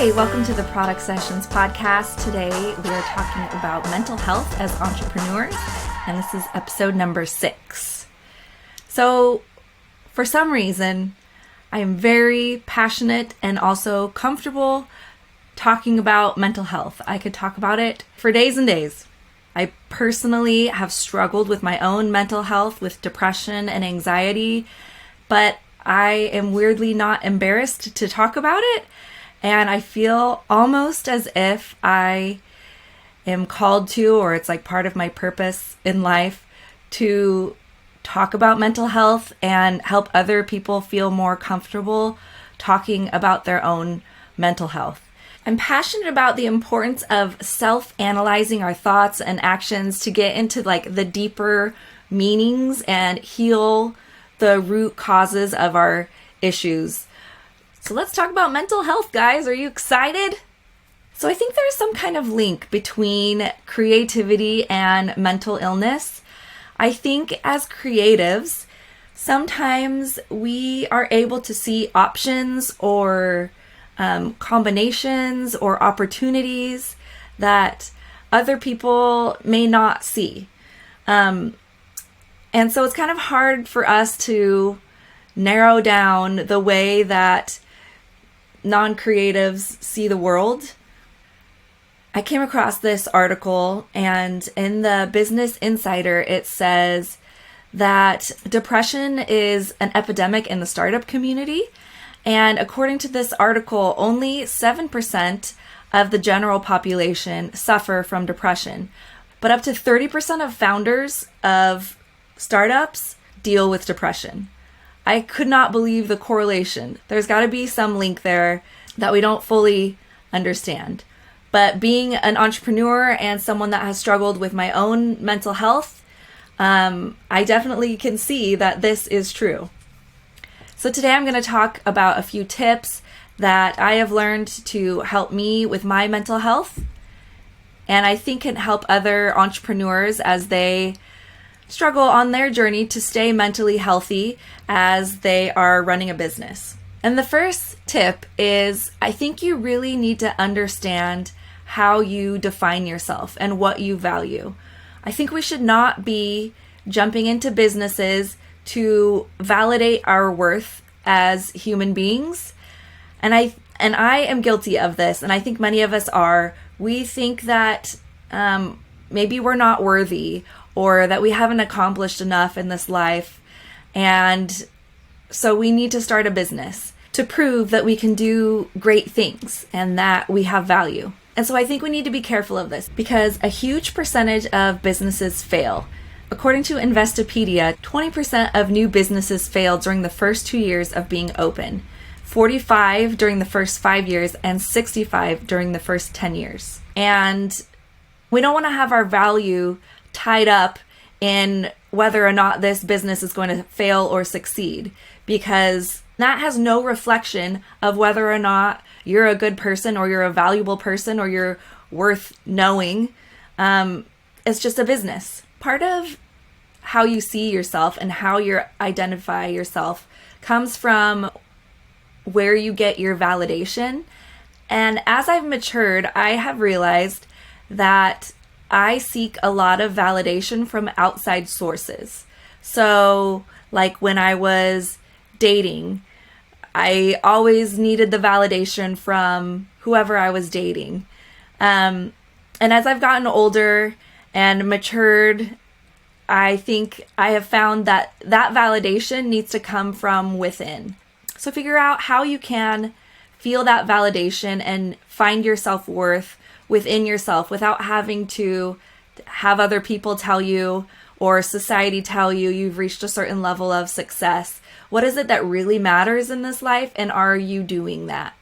Hi, welcome to the Product Sessions podcast. Today we are talking about mental health as entrepreneurs, and this is episode number 6. So, for some reason, I am very passionate and also comfortable talking about mental health. I could talk about it for days and days. I personally have struggled with my own mental health, with depression and anxiety, but I am weirdly not embarrassed to talk about it. And I feel almost as if I am called to, or it's like part of my purpose in life, to talk about mental health and help other people feel more comfortable talking about their own mental health. I'm passionate about the importance of self-analyzing our thoughts and actions to get into like the deeper meanings and heal the root causes of our issues. So let's talk about mental health, guys. Are you excited? So I think there's some kind of link between creativity and mental illness. I think as creatives, sometimes we are able to see options or combinations or opportunities that other people may not see. And so it's kind of hard for us to narrow down the way that non-creatives see the world. I came across this article, and in the Business Insider, it says that depression is an epidemic in the startup community. And according to this article, only 7% of the general population suffer from depression, but up to 30% of founders of startups deal with depression. I could not believe the correlation. There's got to be some link there that we don't fully understand. But being an entrepreneur and someone that has struggled with my own mental health, I definitely can see that this is true. So today I'm going to talk about a few tips that I have learned to help me with my mental health, and I think can help other entrepreneurs as they struggle on their journey to stay mentally healthy as they are running a business. And the first tip is, I think you really need to understand how you define yourself and what you value. I think we should not be jumping into businesses to validate our worth as human beings. And I am guilty of this, and I think many of us are. We think that maybe we're not worthy, or that we haven't accomplished enough in this life. And so we need to start a business to prove that we can do great things and that we have value. And so I think we need to be careful of this because a huge percentage of businesses fail. According to Investopedia, 20% of new businesses fail during the first 2 years of being open, 45 during the first 5 years, and 65 during the first 10 years. And we don't want to have our value tied up in whether or not this business is going to fail or succeed, because that has no reflection of whether or not you're a good person or you're a valuable person or you're worth knowing. It's just a business. Part of how you see yourself and how you identify yourself comes from where you get your validation. And as I've matured, I have realized that I seek a lot of validation from outside sources. So, like when I was dating, I always needed the validation from whoever I was dating. And as I've gotten older and matured, I think I have found that that validation needs to come from within. So figure out how you can feel that validation and find your self-worth within yourself without having to have other people tell you or society tell you you've reached a certain level of success. What is it that really matters in this life, and are you doing that?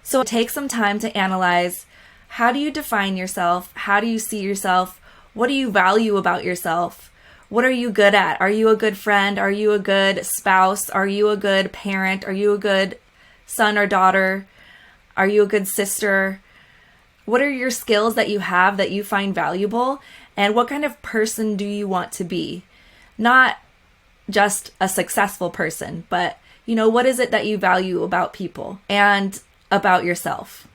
So take some time to analyze, how do you define yourself? How do you see yourself? What do you value about yourself? What are you good at? Are you a good friend? Are you a good spouse? Are you a good parent? Are you a good son or daughter? Are you a good sister? What are your skills that you have that you find valuable? And what kind of person do you want to be? Not just a successful person, but what is it that you value about people? And about yourself.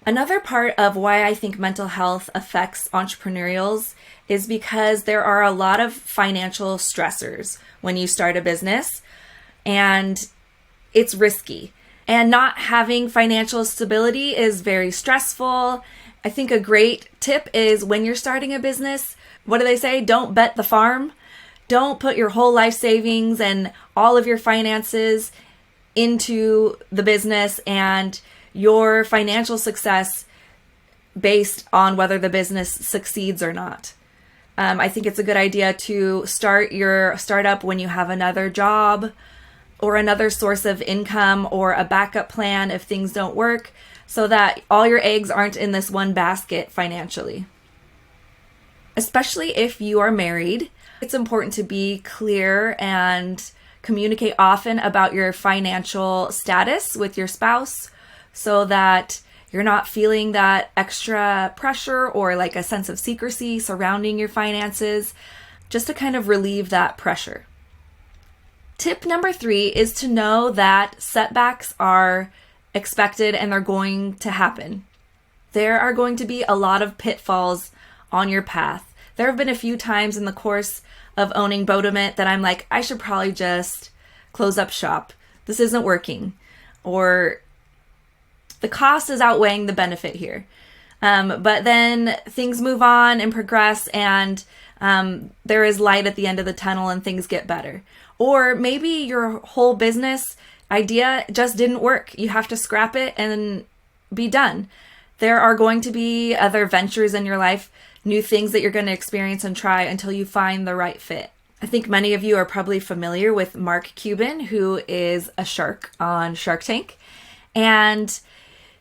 Another part of why I think mental health affects entrepreneurials is because there are a lot of financial stressors when you start a business, and it's risky. And not having financial stability is very stressful. I think a great tip is when you're starting a business, what do they say? Don't bet the farm. Don't put your whole life savings and all of your finances into the business and your financial success based on whether the business succeeds or not. I think it's a good idea to start your startup when you have another job or another source of income or a backup plan if things don't work, so that all your eggs aren't in this one basket financially. Especially if you are married, it's important to be clear and communicate often about your financial status with your spouse, so that you're not feeling that extra pressure or like a sense of secrecy surrounding your finances, just to kind of relieve that pressure. Tip number 3 is to know that setbacks are expected and they're going to happen. There are going to be a lot of pitfalls on your path. There have been a few times in the course of owning Bodiment that I'm like, I should probably just close up shop. This isn't working. Or the cost is outweighing the benefit here. But then things move on and progress, and there is light at the end of the tunnel and things get better. Or maybe your whole business idea just didn't work. You have to scrap it and be done. There are going to be other ventures in your life, new things that you're going to experience and try until you find the right fit. I think many of you are probably familiar with Mark Cuban, who is a shark on Shark Tank. And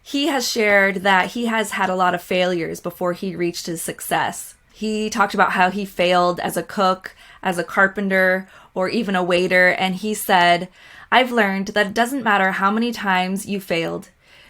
he has shared that he has had a lot of failures before he reached his success. He talked about how he failed as a cook, as a carpenter, or even a waiter. And he said, I've learned that it doesn't matter how many times you failed.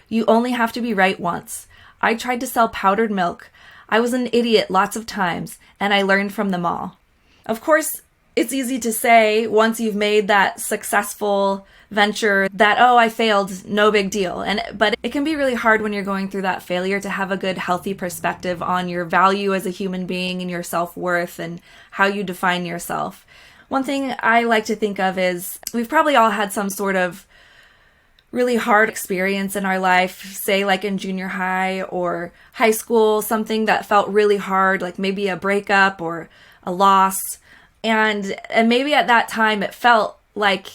You only have to be right once. I tried to sell powdered milk. I was an idiot lots of times, and I learned from them all. Of course, it's easy to say once you've made that successful venture that, oh, I failed, no big deal. But it can be really hard when you're going through that failure to have a good, healthy perspective on your value as a human being and your self-worth and how you define yourself. One thing I like to think of is we've probably all had some sort of really hard experience in our life, say like in junior high or high school, something that felt really hard, like maybe a breakup or a loss. And maybe at that time it felt like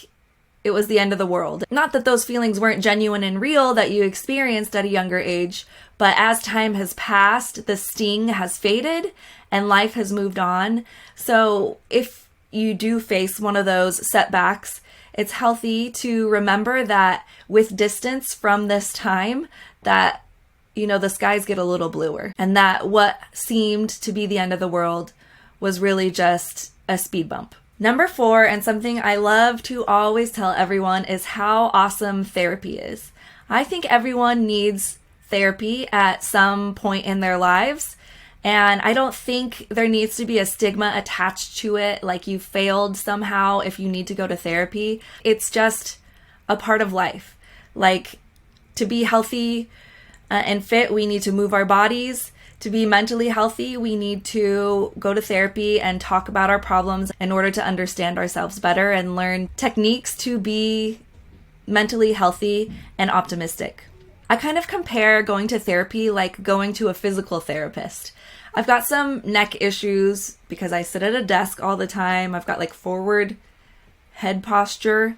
it was the end of the world. Not that those feelings weren't genuine and real that you experienced at a younger age, but as time has passed, the sting has faded and life has moved on. So if you do face one of those setbacks, it's healthy to remember that with distance from this time, that, the skies get a little bluer, and that what seemed to be the end of the world was really just a speed bump. Number 4, and something I love to always tell everyone, is how awesome therapy is. I think everyone needs therapy at some point in their lives. And I don't think there needs to be a stigma attached to it, like you failed somehow if you need to go to therapy. It's just a part of life. Like, to be healthy and fit, we need to move our bodies. To be mentally healthy, we need to go to therapy and talk about our problems in order to understand ourselves better and learn techniques to be mentally healthy and optimistic. I kind of compare going to therapy like going to a physical therapist. I've got some neck issues because I sit at a desk all the time. I've got like forward head posture,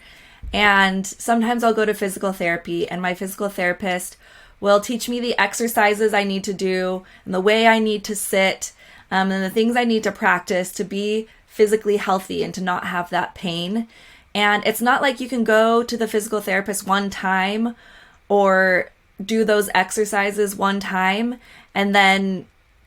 and sometimes I'll go to physical therapy and my physical therapist will teach me the exercises I need to do and the way I need to sit and the things I need to practice to be physically healthy and to not have that pain. And it's not like you can go to the physical therapist one time or do those exercises one time and then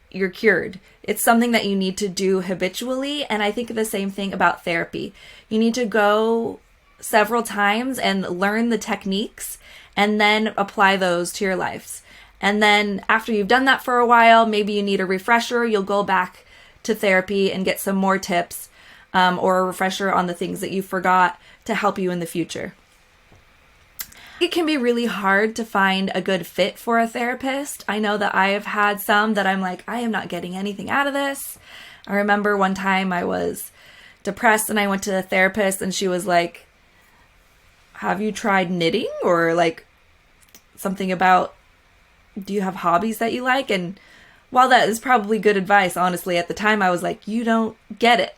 you're cured. It's something that you need to do habitually. And I think the same thing about therapy. You need to go several times and learn the techniques and then apply those to your lives. And then after you've done that for a while, maybe you need a refresher. You'll go back to therapy and get some more tips or a refresher on the things that you forgot to help you in the future. It can be really hard to find a good fit for a therapist. I know that I have had some that I'm like, I am not getting anything out of this. I remember one time I was depressed and I went to the therapist and she was like, have you tried knitting? Or like something about, do you have hobbies that you like? And while that is probably good advice, honestly, at the time I was like, you don't get it.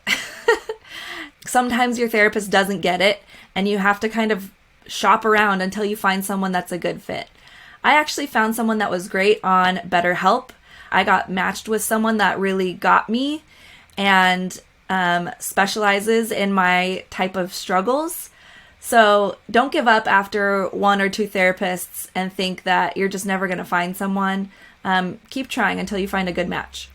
Sometimes your therapist doesn't get it and you have to kind of shop around until you find someone that's a good fit. I actually found someone that was great on BetterHelp. I got matched with someone that really got me and specializes in my type of struggles. So don't give up after one or two therapists and think that you're just never going to find someone. Keep trying until you find a good match.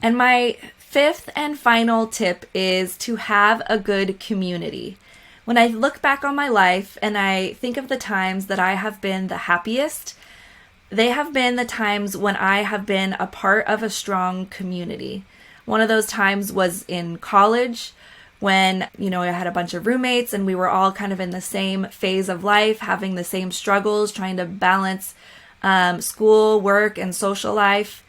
And my fifth and final tip is to have a good community. When I look back on my life and I think of the times that I have been the happiest, they have been the times when I have been a part of a strong community. One of those times was in college when, I had a bunch of roommates and we were all kind of in the same phase of life, having the same struggles, trying to balance school, work, and social life.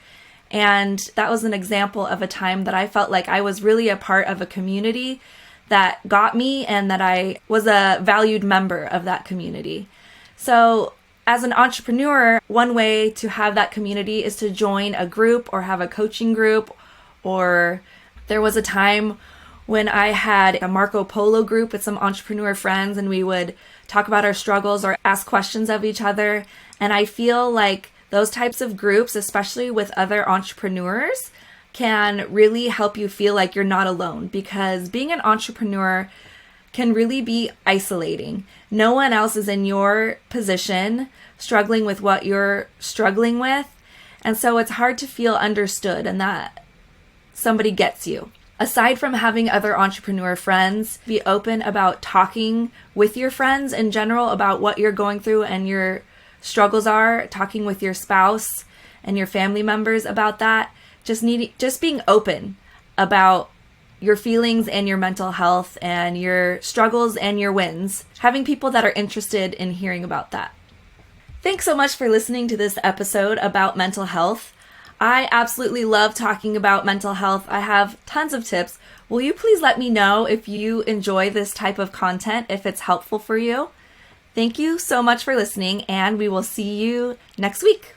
And that was an example of a time that I felt like I was really a part of a community that got me and that I was a valued member of that community. So as an entrepreneur, one way to have that community is to join a group or have a coaching group. Or there was a time when I had a Marco Polo group with some entrepreneur friends and we would talk about our struggles or ask questions of each other. And I feel like those types of groups, especially with other entrepreneurs, can really help you feel like you're not alone, because being an entrepreneur can really be isolating. No one else is in your position struggling with what you're struggling with. And so it's hard to feel understood and that somebody gets you. Aside from having other entrepreneur friends, be open about talking with your friends in general about what you're going through and your struggles are, talking with your spouse and your family members about that. Just being open about your feelings and your mental health and your struggles and your wins. Having people that are interested in hearing about that. Thanks so much for listening to this episode about mental health. I absolutely love talking about mental health. I have tons of tips. Will you please let me know if you enjoy this type of content, if it's helpful for you? Thank you so much for listening, and we will see you next week.